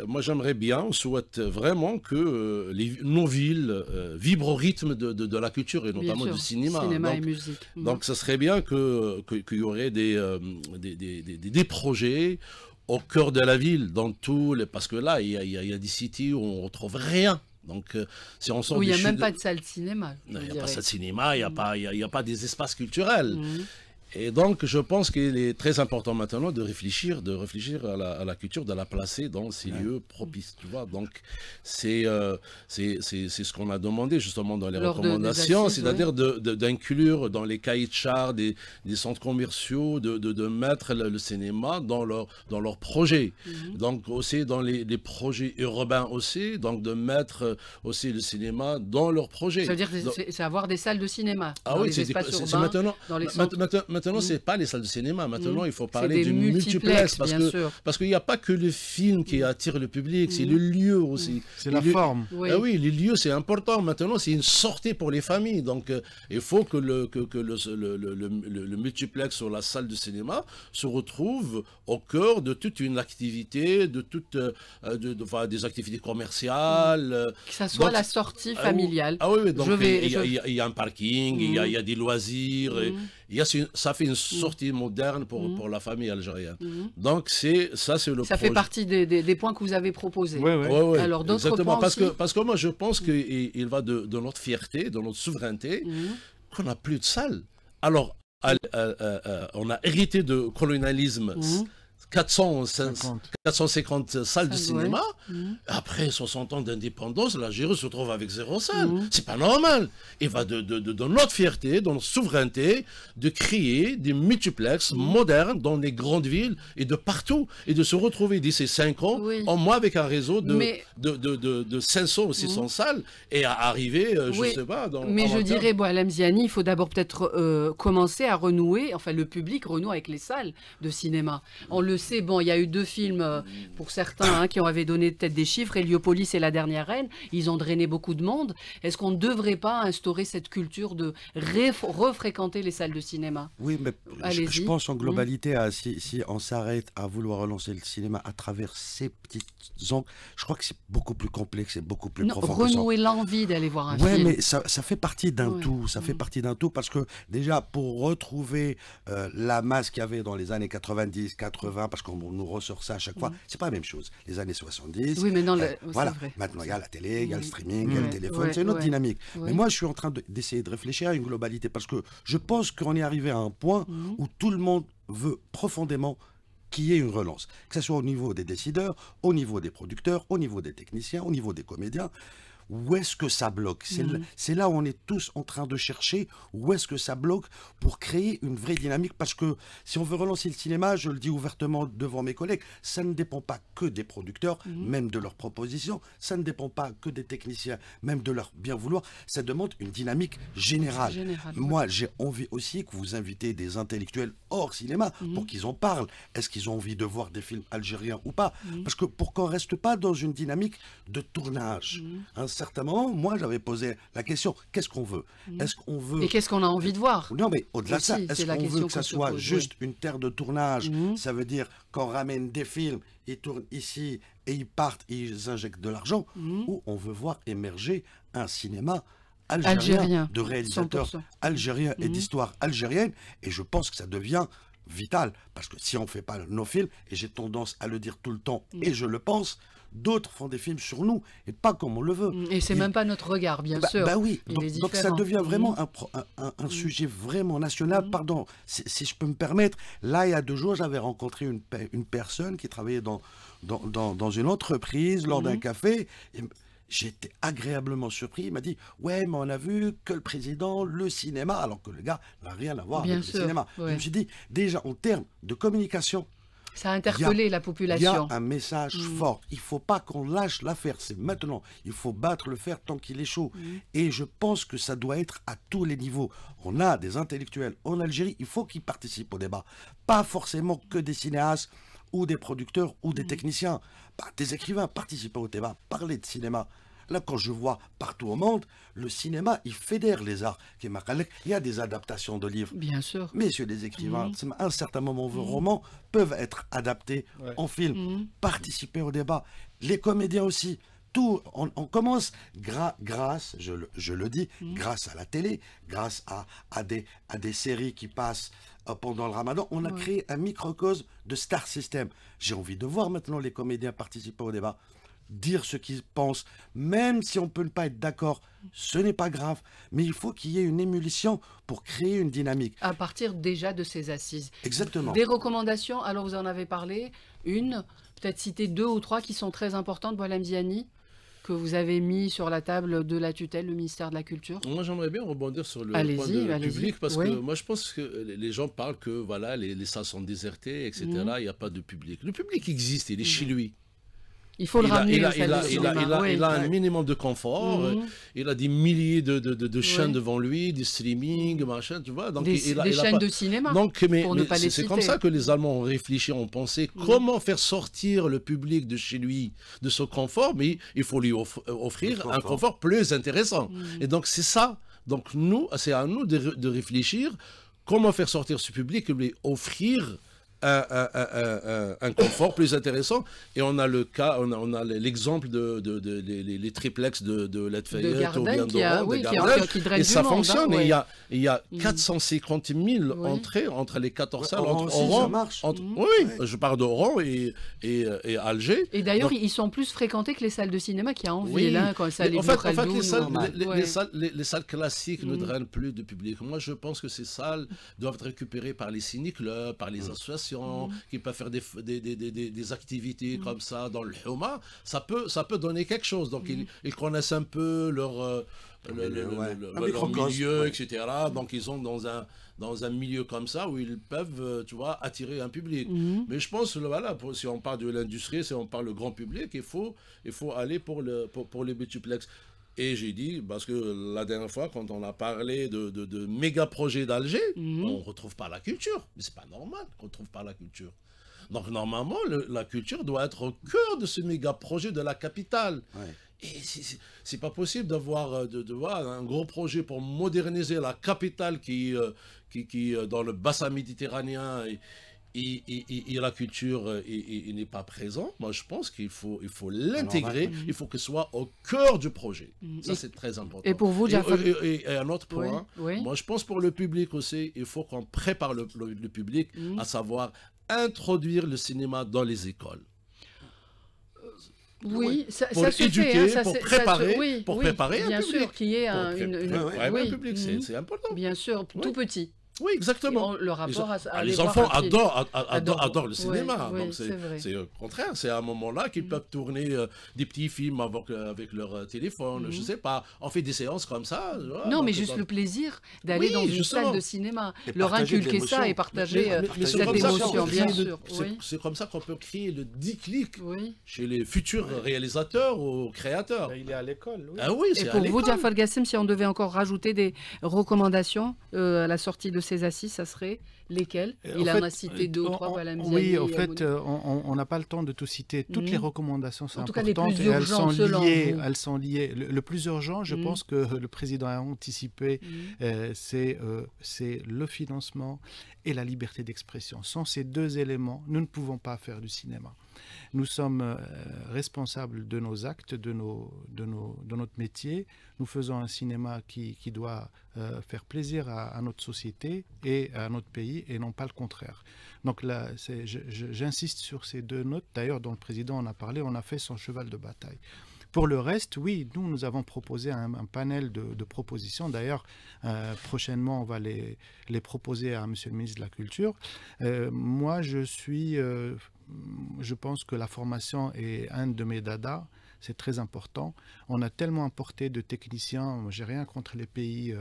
moi j'aimerais bien, on souhaite vraiment que nos villes vibrent au rythme de la culture et notamment du cinéma. Et musique. Donc ça serait bien qu'il y aurait des projets au cœur de la ville, dans parce que là, il y a des cités où on ne retrouve rien. Donc, si on sort il n'y a même pas de salle de cinéma. Il n'y a pas de salle de cinéma, il n'y a pas des espaces culturels. Et donc, je pense qu'il est très important maintenant de réfléchir à la culture, de la placer dans ces lieux propices, tu vois. Donc, c'est ce qu'on a demandé justement dans les recommandations, c'est-à-dire d'inclure dans les cahiers de charges des centres commerciaux, de mettre le cinéma dans leur projet. Donc, aussi dans les projets urbains aussi, donc de mettre aussi le cinéma dans leur projet. Ça veut dire c'est avoir des salles de cinéma dans les espaces urbains, maintenant, dans les centres. Maintenant, c'est pas les salles de cinéma. Maintenant, il faut parler du multiplex parce qu'il n'y a pas que le film qui attire le public, c'est le lieu aussi. C'est la forme. Oui. Ah oui, les lieux, c'est important. Maintenant, c'est une sortie pour les familles. Donc, il faut que le multiplex ou la salle de cinéma se retrouve au cœur de toute une activité, des activités commerciales. Que ça soit la sortie familiale. Oui, donc il y a un parking, il y a des loisirs. Ça fait une sortie moderne pour la famille algérienne. Donc, c'est le projet. Ça fait partie des points que vous avez proposés. Oui. Alors, d'autres points parce que moi, je pense qu'il va de notre fierté, de notre souveraineté, qu'on n'a plus de salles. Alors, on a hérité de colonialisme. 450 salles de cinéma. Après 60 ans d'indépendance, l'Algérie se retrouve avec 0 salle. C'est pas normal. Il va de notre fierté, de notre souveraineté, de créer des multiplexes modernes dans les grandes villes et de partout. Et de se retrouver d'ici 5 ans, en moins avec un réseau de 500 ou 600 salles et à arriver, je sais pas. Mais je dirais, Boualem Ziani, il faut d'abord peut-être commencer à renouer, enfin le public renoue avec les salles de cinéma. On le sait, bon, il y a eu 2 films pour certains qui avaient donné peut-être des chiffres, Héliopolis et La Dernière Reine, ils ont drainé beaucoup de monde. Est-ce qu'on ne devrait pas instaurer cette culture de refréquenter les salles de cinéma? Oui, mais je pense en globalité, si on s'arrête à vouloir relancer le cinéma à travers ces petites angles, je crois que c'est beaucoup plus complexe et beaucoup plus profond. Renouer l'envie d'aller voir un film. Oui, mais ça fait partie d'un tout. Ça fait partie d'un tout parce que déjà, pour retrouver la masse qu'il y avait dans les années 90, 80, parce qu'on nous ressort ça à chaque fois, c'est pas la même chose. Les années 70, oui, mais voilà. Vrai. Maintenant, il y a la télé, il y a le streaming, il y a le téléphone, c'est une autre dynamique. Mais moi, je suis en train d'essayer de réfléchir à une globalité parce que je pense qu'on est arrivé à un point où tout le monde veut profondément qu'il y ait une relance. Que ce soit au niveau des décideurs, au niveau des producteurs, au niveau des techniciens, au niveau des comédiens. Où est-ce que ça bloque? C'est là où on est tous en train de chercher où est-ce que ça bloque pour créer une vraie dynamique. Parce que si on veut relancer le cinéma, je le dis ouvertement devant mes collègues, ça ne dépend pas que des producteurs, même de leurs propositions. Ça ne dépend pas que des techniciens, même de leur bien vouloir. Ça demande une dynamique générale. Moi, j'ai envie aussi que vous invitez des intellectuels hors cinéma pour qu'ils en parlent. Est-ce qu'ils ont envie de voir des films algériens ou pas? Parce que pour qu'on ne reste pas dans une dynamique de tournage. À un certain moment, moi, j'avais posé la question, qu'est-ce qu'on veut? Est-ce qu'on veut... Et qu'est-ce qu'on a envie de voir? Non, mais au-delà de ça, est-ce qu'on veut que ça soit juste une terre de tournage? Ça veut dire qu'on ramène des films, ils tournent ici et ils partent, ils injectent de l'argent, ou on veut voir émerger un cinéma algérien. De réalisateurs 100%. Algériens et d'histoire algérienne, et je pense que ça devient vital, parce que si on ne fait pas nos films, et j'ai tendance à le dire tout le temps, et je le pense, d'autres font des films sur nous, et pas comme on le veut. Et c'est même pas notre regard, bien sûr. Oui, donc ça devient vraiment un sujet vraiment national. Pardon, si je peux me permettre, là, il y a 2 jours, j'avais rencontré une personne qui travaillait dans une entreprise, lors d'un café, et j'étais agréablement surpris. Il m'a dit, ouais, mais on a vu que le président, le cinéma, alors que le gars n'a rien à voir avec le cinéma. Je me suis dit, déjà, en termes de communication, ça a interpellé la population. Il y a un message fort. Il ne faut pas qu'on lâche l'affaire. C'est maintenant. Il faut battre le fer tant qu'il est chaud. Et je pense que ça doit être à tous les niveaux. On a des intellectuels en Algérie. Il faut qu'ils participent au débat. Pas forcément que des cinéastes ou des producteurs ou des techniciens. Des écrivains, participent au débat. Parler de cinéma. Là, quand je vois partout au monde, le cinéma, il fédère les arts. Il y a des adaptations de livres. Bien sûr. Messieurs les écrivains, à un certain moment, vos romans peuvent être adaptés en film, participer au débat. Les comédiens aussi. Tout, on commence grâce, je le dis, grâce à la télé, grâce à des séries qui passent pendant le Ramadan, on a créé un microcosme de Star System. J'ai envie de voir maintenant les comédiens participer au débat. dire ce qu'ils pensent, même si on peut ne pas être d'accord, ce n'est pas grave, mais il faut qu'il y ait une émulsion pour créer une dynamique. À partir déjà de ces assises. Exactement. Des recommandations, alors vous en avez parlé, une, peut-être citer 2 ou 3 qui sont très importantes, Boualem Ziani, que vous avez mis sur la table de la tutelle, le ministère de la Culture. Moi, j'aimerais bien rebondir sur le point de public, parce que moi, je pense que les gens parlent que voilà, les salles sont désertées, etc. Il n'y a pas de public. Le public existe, il est chez lui. Il faut le ramener. Il a un minimum de confort. Il a des milliers de chaînes devant lui, des streaming, machin, tu vois. Donc, des chaînes de cinéma. Donc, mais c'est comme ça que les Allemands ont réfléchi, ont pensé comment faire sortir le public de chez lui, de ce confort, mais il faut lui offrir un confort plus intéressant. Et donc, c'est ça. Donc, c'est à nous de réfléchir comment faire sortir ce public et lui offrir un confort plus intéressant. Et on a le cas, on a l'exemple les triplex de Letfayette ou bien d'Oran, et ça fonctionne. Et il y a 450 000 entrées entre les 14 salles. Je parle d'Oran et Alger. Et d'ailleurs, ils sont plus fréquentés que les salles de cinéma qui a en ville. En fait, les salles classiques ne drainent plus de public. Moi, je pense que ces salles doivent être récupérées par les ciné-clubs, par les associations, qui peuvent faire des activités comme ça dans le Houma, ça peut donner quelque chose. Donc ils connaissent un peu leur milieu, etc. Donc ils sont dans un milieu comme ça où ils peuvent, tu vois, attirer un public. Mais je pense, voilà, si on parle de l'industrie, si on parle du grand public, il faut aller pour les multiplex. Et j'ai dit, parce que la dernière fois, quand on a parlé de méga projets d'Alger, on ne retrouve pas la culture. Mais c'est pas normal qu'on ne trouve pas la culture. Donc normalement, la culture doit être au cœur de ce méga projet de la capitale. Ouais. Et c'est pas possible d'avoir un gros projet pour moderniser la capitale qui dans le bassin méditerranéen et la culture n'est pas présent. Moi, je pense qu'il faut l'intégrer, il faut qu'il soit au cœur du projet. Ça, c'est très important. Et pour vous, et un autre point, moi, je pense pour le public aussi, il faut qu'on prépare le public, à savoir introduire le cinéma dans les écoles. Oui, pour éduquer, pour préparer bien un public. sûr, qu'il y ait un public, c'est important. Bien sûr, tout petit. Oui, exactement. Le rapport les enfants adorent le cinéma. Donc c'est au contraire, c'est à un moment-là qu'ils peuvent tourner des petits films avec leur téléphone. Je sais pas, on fait des séances comme ça. Non, mais juste le plaisir d'aller dans une salle de cinéma, leur inculquer ça et partager cette émotion, bien sûr. C'est comme ça qu'on peut créer le déclic chez les futurs réalisateurs ou créateurs. Il est à l'école. Et pour vous, Jafar Gassem, si on devait encore rajouter des recommandations à la sortie de ces assises, ça serait lesquelles? Il en a cité 2 ou 3. Oui, en fait, on n'a pas le temps de tout citer. Toutes les recommandations sont importantes. Les plus urgentes, elles sont liées. Le plus urgent, je pense que le président a anticipé, c'est le financement et la liberté d'expression. Sans ces 2 éléments, nous ne pouvons pas faire du cinéma. Nous sommes responsables de nos actes, de notre métier. Nous faisons un cinéma qui doit faire plaisir à notre société et à notre pays, et non pas le contraire. Donc là, j'insiste sur ces 2 notes. D'ailleurs, dont le président en a parlé, on a fait son cheval de bataille. Pour le reste, oui, nous avons proposé un panel de propositions. D'ailleurs, prochainement, on va les proposer à Monsieur le ministre de la Culture. Moi, je pense que la formation est un de mes dadas. C'est très important. On a tellement importé de techniciens. J'ai rien contre les pays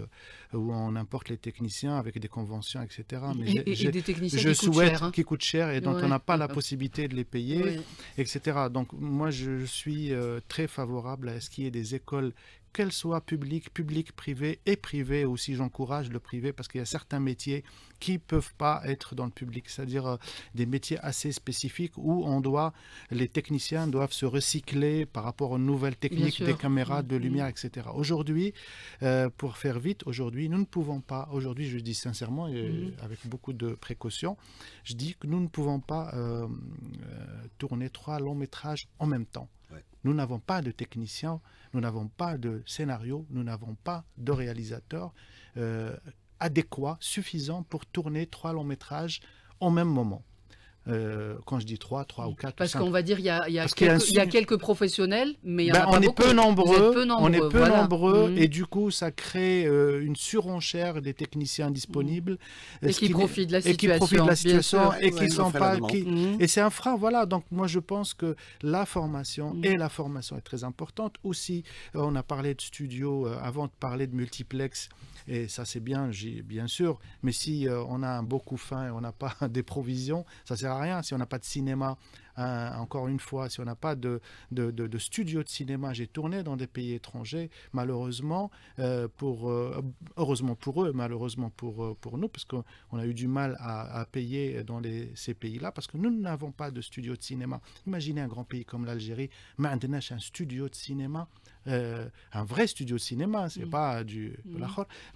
où on importe les techniciens avec des conventions, etc. Mais des techniciens qui coûtent cher et dont on n'a pas la possibilité de les payer, etc. Donc moi, je suis très favorable à ce qu'il y ait des écoles, qu'elles soient publiques, privées, et privées aussi. J'encourage le privé parce qu'il y a certains métiers qui ne peuvent pas être dans le public, c'est-à-dire des métiers assez spécifiques où les techniciens doivent se recycler par rapport aux nouvelles techniques des caméras, de lumière, etc. Aujourd'hui, pour faire vite, nous ne pouvons pas, je dis sincèrement, avec beaucoup de précautions, je dis que nous ne pouvons pas tourner 3 longs métrages en même temps. Nous n'avons pas de techniciens, nous n'avons pas de scénario, nous n'avons pas de réalisateur adéquat, suffisant pour tourner 3 longs métrages au même moment. Quand je dis 3 ou 4. Parce qu'on va dire il y a qu'il quelques professionnels, mais il y en a pas on est beaucoup. peu nombreux, On est peu nombreux, et du coup ça crée une surenchère des techniciens disponibles et qui profitent de la situation, et qui sont pas et c'est un frein, voilà. Donc moi je pense que la formation est très importante aussi. On a parlé de studio avant de parler de multiplex. Et ça, c'est bien, bien sûr. Mais si on a un beau couffin et on n'a pas des provisions, ça ne sert à rien. Si on n'a pas de cinéma, encore une fois, si on n'a pas de studio de cinéma, j'ai tourné dans des pays étrangers, malheureusement, heureusement pour eux, malheureusement pour nous, parce qu'on a eu du mal à payer dans ces pays-là, parce que nous n'avons pas de studio de cinéma. Imaginez un grand pays comme l'Algérie, mais on a un studio de cinéma. Un vrai studio de cinéma, c'est pas du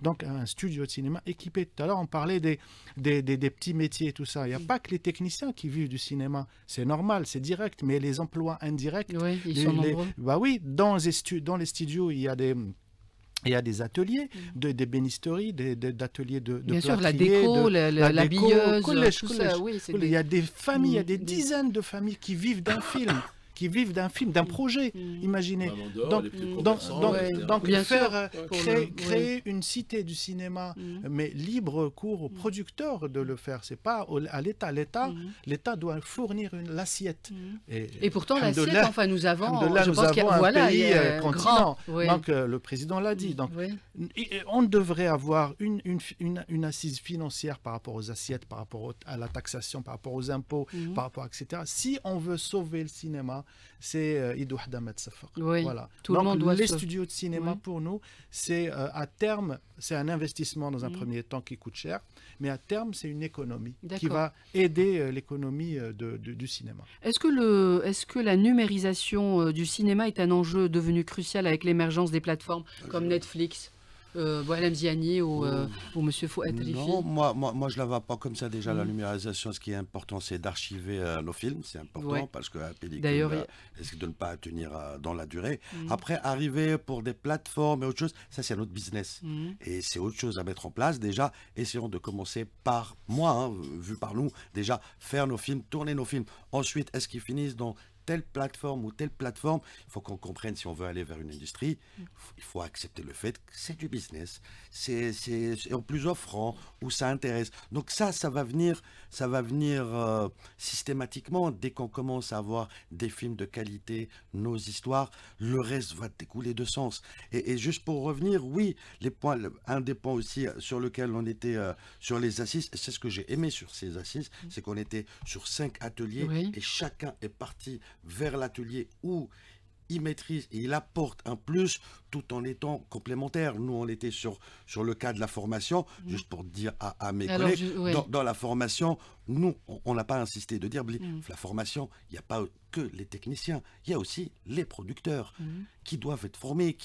donc un studio de cinéma équipé. Tout à l'heure on parlait des petits métiers et tout ça. Il n'y a pas que les techniciens qui vivent du cinéma, c'est normal, c'est direct, mais les emplois indirects, ils sont nombreux. Bah oui, dans les studios il y a des ateliers, des bénisteries, d'ateliers de bien sûr, la déco, l'habilleuse, tout ça. Oui, il y a des familles, il y a des dizaines de familles qui vivent d'un film. D'un projet, imaginez. Donc créer une cité du cinéma, mais libre cours aux producteurs de le faire. C'est pas à l'État. L'État doit fournir l'assiette. Et pourtant l'assiette, enfin nous avons un pays continent. Donc le président l'a dit. Donc on devrait avoir une assise financière par rapport aux assiettes, par rapport à la taxation, par rapport aux impôts, par rapport etc. Si on veut sauver le cinéma, c'est Idou Hdamet Safar. Voilà. Tout le monde doit les studios de cinéma pour nous, c'est à terme, c'est un investissement dans un premier temps qui coûte cher, mais à terme, c'est une économie qui va aider l'économie du cinéma. Est-ce que la numérisation du cinéma est un enjeu devenu crucial avec l'émergence des plateformes comme Netflix, Boualem Ziani ou Monsieur Fouad Rifi? Non, moi je la vois pas comme ça. Déjà, la numérisation, ce qui est important, c'est d'archiver nos films. C'est important parce que la pellicule risque de ne pas tenir dans la durée. Après, arriver pour des plateformes et autre chose, ça c'est notre business. Et c'est autre chose à mettre en place. Déjà, essayons de commencer par moi, vu par nous, déjà faire nos films, tourner nos films. Ensuite, est-ce qu'ils finissent dans telle plateforme ou telle plateforme? Il faut qu'on comprenne, si on veut aller vers une industrie, il faut accepter le fait que c'est du business, c'est en plus offrant, où ça intéresse. Donc ça va venir systématiquement. Dès qu'on commence à avoir des films de qualité, nos histoires, le reste va découler de sens. Et juste pour revenir, oui, un des points aussi sur lequel on était sur les assises, c'est ce que j'ai aimé sur ces assises, c'est qu'on était sur 5 ateliers et chacun est parti vers l'atelier où il maîtrise et il apporte un plus tout en étant complémentaire. Nous, on était sur le cas de la formation, juste pour dire à mes collègues, dans la formation, nous, on n'a pas insisté de dire, la formation, il n'y a pas que les techniciens, il y a aussi les producteurs qui doivent être formés,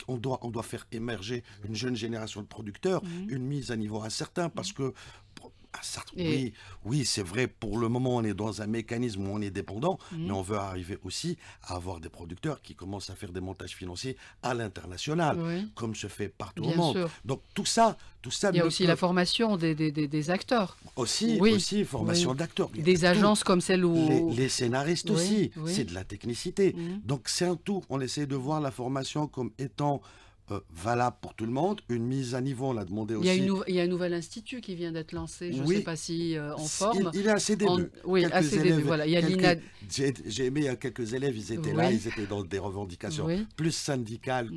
on doit faire émerger une jeune génération de producteurs, une mise à niveau incertain, parce que oui, c'est vrai, pour le moment, on est dans un mécanisme où on est dépendant, mais on veut arriver aussi à avoir des producteurs qui commencent à faire des montages financiers à l'international, comme se fait partout au monde. Donc tout ça... Il y a aussi la formation des acteurs. Aussi, formation d'acteurs. Des agences comme celle où... Les scénaristes aussi, c'est de la technicité. Donc c'est un tout. On essaie de voir la formation comme étant... valable pour tout le monde, une mise à niveau, on l'a demandé aussi. Il y a un nouvel institut qui vient d'être lancé, je ne sais pas si en forme. Il est assez début. Voilà. Il y a j'ai aimé, il y a quelques élèves, ils étaient là, ils étaient dans des revendications plus syndicales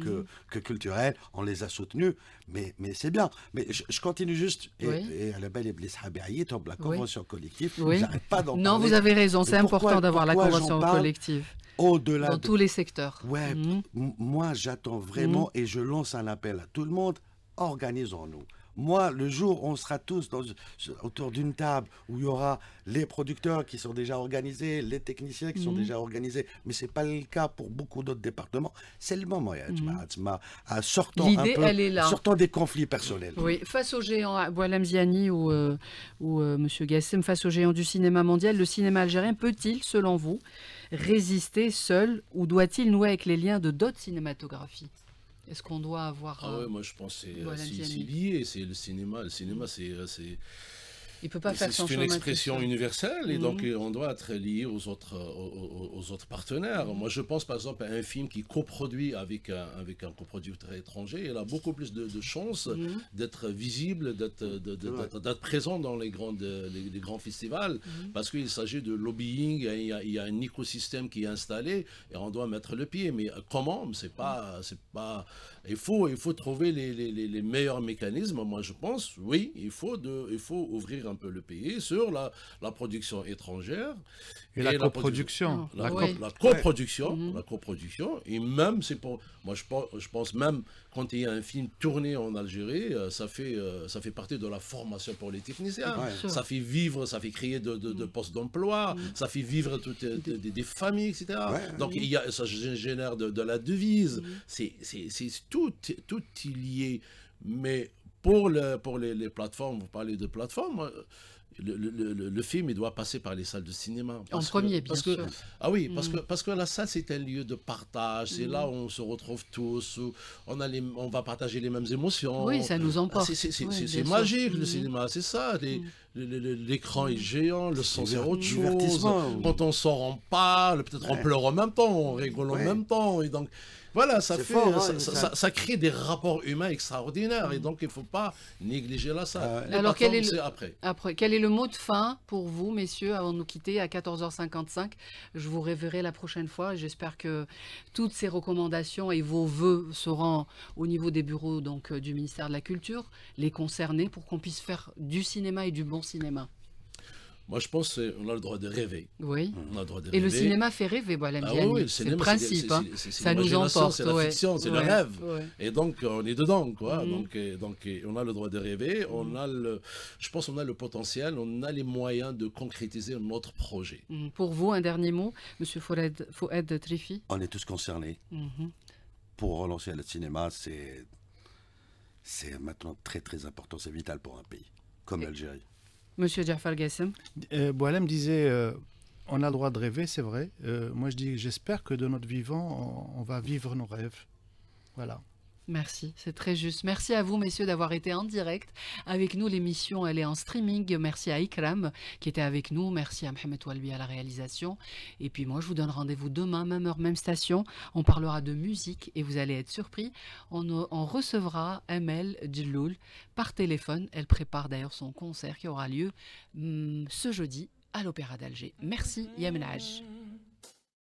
que culturelles, on les a soutenus, mais c'est bien. Mais je continue juste, et à la belle Iblis Habiaït, la convention collective, j'arrête pas d'en parler. Non, vous avez raison, c'est important d'avoir la convention collective. Au-delà dans tous les secteurs. Moi j'attends vraiment et je lance un appel à tout le monde, organisons-nous. Moi, le jour où on sera tous autour d'une table où il y aura les producteurs qui sont déjà organisés, les techniciens qui sont déjà organisés, mais ce n'est pas le cas pour beaucoup d'autres départements, c'est le moment, sortant des conflits personnels. Oui, face aux géants, Boualem Ziani ou M. Gassem, face aux géants du cinéma mondial, le cinéma algérien peut-il, selon vous, résister seul ou doit-il nouer avec les liens de d'autres cinématographies? Est-ce qu'on doit avoir... moi je pense que c'est lié, c'est le cinéma. Le cinéma, Il ne peut pas faire son C'est une chemin expression tout seul. universelle et donc on doit être lié aux autres partenaires. Moi, je pense par exemple à un film qui coproduit avec un coproducteur étranger. Il a beaucoup plus de chances d'être visible, d'être présent dans les grands festivals parce qu'il s'agit de lobbying. Il y a un écosystème qui est installé et on doit mettre le pied. Mais comment? C'est pas. Il faut trouver les meilleurs mécanismes. Moi, je pense, oui, il faut ouvrir un peu le pays sur la production étrangère et la coproduction. La coproduction. Et même, c'est pour. Moi, je pense même quand il y a un film tourné en Algérie, ça fait partie de la formation pour les techniciens. Ça fait vivre, ça fait créer de postes d'emploi, ça fait vivre des familles, etc. Donc, ça génère de la devise. C'est tout est lié. Mais pour les plateformes, vous parlez de plateformes, le film il doit passer par les salles de cinéma. En premier, bien sûr. Ah oui, parce que la salle c'est un lieu de partage, c'est là où on se retrouve tous, où on va partager les mêmes émotions. Oui, ça nous emporte. C'est magique le cinéma, c'est ça. L'écran est géant, le son c'est autre chose. Quand on sort, on parle, peut-être on pleure en même temps, on rigole en même temps. Et donc, voilà, ça crée des rapports humains extraordinaires. Et donc, il ne faut pas négliger la salle. Alors, quel est le mot de fin pour vous, messieurs, avant de nous quitter à 14h55? Je vous reverrai la prochaine fois. J'espère que toutes ces recommandations et vos vœux seront au niveau des bureaux donc, du ministère de la Culture, les concernés, pour qu'on puisse faire du cinéma et du bon cinéma. Moi, je pense qu'on a le droit de rêver. Oui. On a le droit de et rêver. le cinéma fait rêver, Boalem Diani. Oui, c'est le principe. Ça nous emporte. C'est la fiction, c'est le rêve. Et donc, on est dedans, quoi. Donc, on a le droit de rêver. Je pense qu'on a le potentiel, on a les moyens de concrétiser notre projet. Pour vous, un dernier mot, Monsieur Fouad Trifi? On est tous concernés. Pour relancer le cinéma, c'est maintenant très très important, c'est vital pour un pays comme l'Algérie. Monsieur Jafar Gassem. Boalem disait on a le droit de rêver, c'est vrai. Moi je dis j'espère que de notre vivant on va vivre nos rêves. Voilà. Merci, c'est très juste. Merci à vous, messieurs, d'avoir été en direct avec nous. L'émission, elle est en streaming. Merci à Ikram qui était avec nous. Merci à Mohamed Walbi à la réalisation. Et puis moi, je vous donne rendez-vous demain, même heure, même station. On parlera de musique et vous allez être surpris. On recevra Amel Djelloul par téléphone. Elle prépare d'ailleurs son concert qui aura lieu ce jeudi à l'Opéra d'Alger. Merci, Yamenaj.